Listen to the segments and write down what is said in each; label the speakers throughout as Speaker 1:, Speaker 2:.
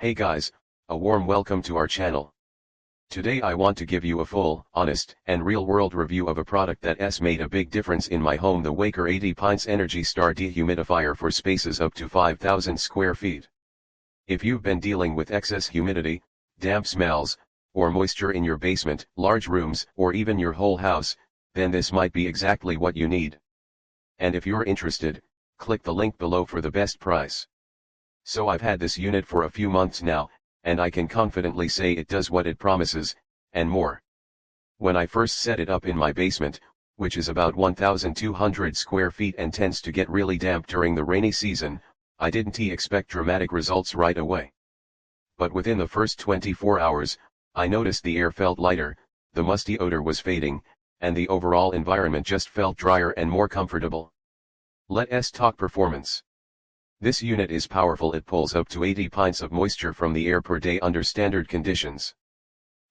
Speaker 1: Hey guys, a warm welcome to our channel. Today I want to give you a full, honest, and real-world review of a product that has made a big difference in my home, the Waykar 80 Pints Energy Star Dehumidifier for spaces up to 5,000 square feet. If you've been dealing with excess humidity, damp smells, or moisture in your basement, large rooms, or even your whole house, then this might be exactly what you need. And if you're interested, click the link below for the best price. So I've had this unit for a few months now, and I can confidently say it does what it promises, and more. When I first set it up in my basement, which is about 1,200 square feet and tends to get really damp during the rainy season, I didn't expect dramatic results right away. But within the first 24 hours, I noticed the air felt lighter, the musty odor was fading, and the overall environment just felt drier and more comfortable. Let's talk performance. This unit is powerful. It pulls up to 80 pints of moisture from the air per day under standard conditions.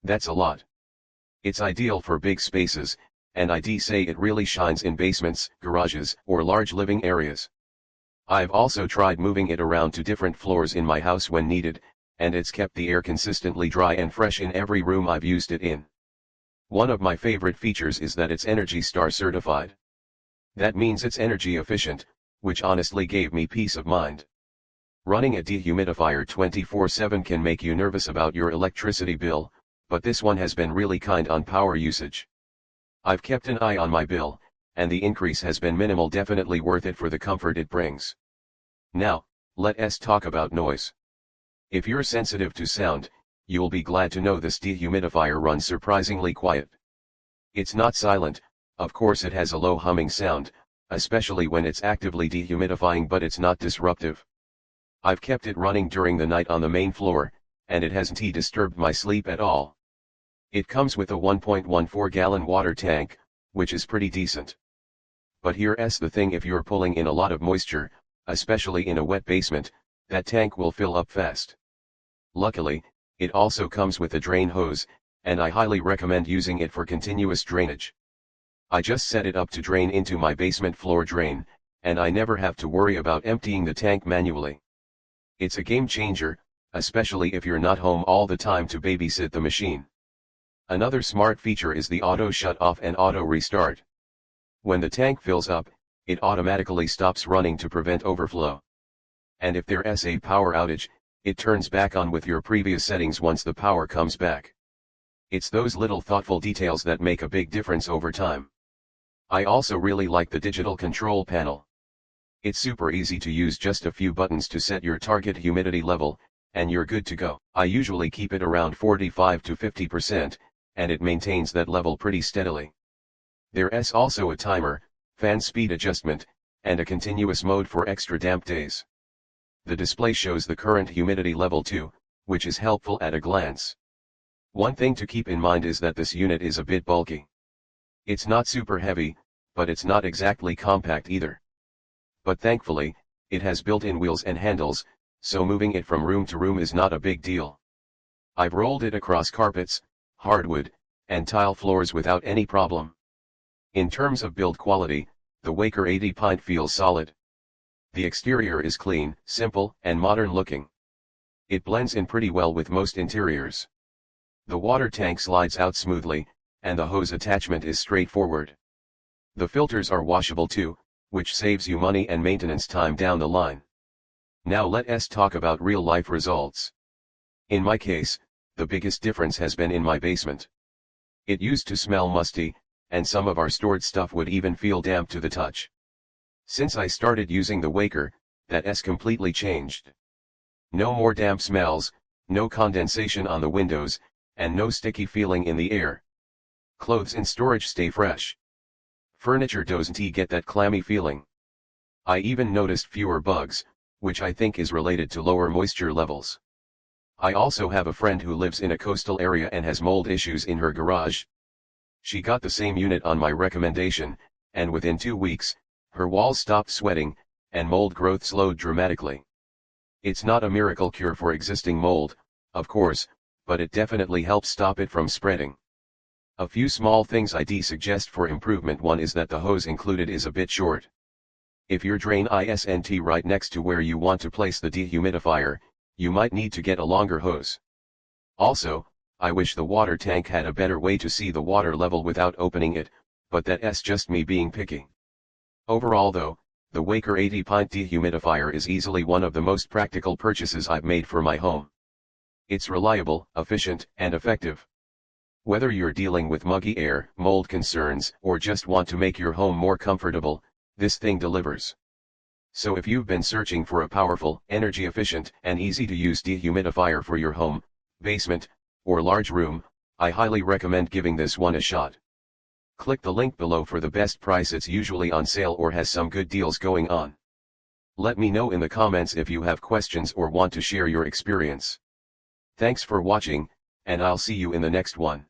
Speaker 1: That's a lot. It's ideal for big spaces, and I'd say it really shines in basements, garages, or large living areas. I've also tried moving it around to different floors in my house when needed, and it's kept the air consistently dry and fresh in every room I've used it in. One of my favorite features is that it's Energy Star certified. That means it's energy efficient, which honestly gave me peace of mind. Running a dehumidifier 24/7 can make you nervous about your electricity bill, but this one has been really kind on power usage. I've kept an eye on my bill, and the increase has been minimal, definitely worth it for the comfort it brings. Now, let's talk about noise. If you're sensitive to sound, you'll be glad to know this dehumidifier runs surprisingly quiet. It's not silent, of course it has a low humming sound, especially when it's actively dehumidifying, but it's not disruptive. I've kept it running during the night on the main floor, and it hasn't disturbed my sleep at all. It comes with a 1.14-gallon water tank, which is pretty decent. But here's the thing: if you're pulling in a lot of moisture, especially in a wet basement, that tank will fill up fast. Luckily, it also comes with a drain hose, and I highly recommend using it for continuous drainage. I just set it up to drain into my basement floor drain, and I never have to worry about emptying the tank manually. It's a game changer, especially if you're not home all the time to babysit the machine. Another smart feature is the auto shut off and auto restart. When the tank fills up, it automatically stops running to prevent overflow. And if there's a power outage, it turns back on with your previous settings once the power comes back. It's those little thoughtful details that make a big difference over time. I also really like the digital control panel. It's super easy to use, just a few buttons to set your target humidity level, and you're good to go. I usually keep it around 45 to 50%, and it maintains that level pretty steadily. There's also a timer, fan speed adjustment, and a continuous mode for extra damp days. The display shows the current humidity level too, which is helpful at a glance. One thing to keep in mind is that this unit is a bit bulky. It's not super heavy, but it's not exactly compact either. But thankfully, it has built-in wheels and handles, so moving it from room to room is not a big deal. I've rolled it across carpets, hardwood, and tile floors without any problem. In terms of build quality, the Waykar 80 Pint feels solid. The exterior is clean, simple, and modern looking. It blends in pretty well with most interiors. The water tank slides out smoothly, and the hose attachment is straightforward. The filters are washable too, which saves you money and maintenance time down the line. Now let's talk about real-life results. In my case, the biggest difference has been in my basement. It used to smell musty, and some of our stored stuff would even feel damp to the touch. Since I started using the Waykar, that's completely changed. No more damp smells, no condensation on the windows, and no sticky feeling in the air. Clothes in storage stay fresh. Furniture doesn't get that clammy feeling. I even noticed fewer bugs, which I think is related to lower moisture levels. I also have a friend who lives in a coastal area and has mold issues in her garage. She got the same unit on my recommendation, and within 2 weeks, her walls stopped sweating, and mold growth slowed dramatically. It's not a miracle cure for existing mold, of course, but it definitely helps stop it from spreading. A few small things I'd suggest for improvement. One is that the hose included is a bit short. If your drain isn't right next to where you want to place the dehumidifier, you might need to get a longer hose. Also, I wish the water tank had a better way to see the water level without opening it, but that's just me being picky. Overall though, the Waykar 80-pint dehumidifier is easily one of the most practical purchases I've made for my home. It's reliable, efficient, and effective. Whether you're dealing with muggy air, mold concerns, or just want to make your home more comfortable, this thing delivers. So if you've been searching for a powerful, energy-efficient, and easy-to-use dehumidifier for your home, basement, or large room, I highly recommend giving this one a shot. Click the link below for the best price. It's usually on sale or has some good deals going on. Let me know in the comments if you have questions or want to share your experience. Thanks for watching, and I'll see you in the next one.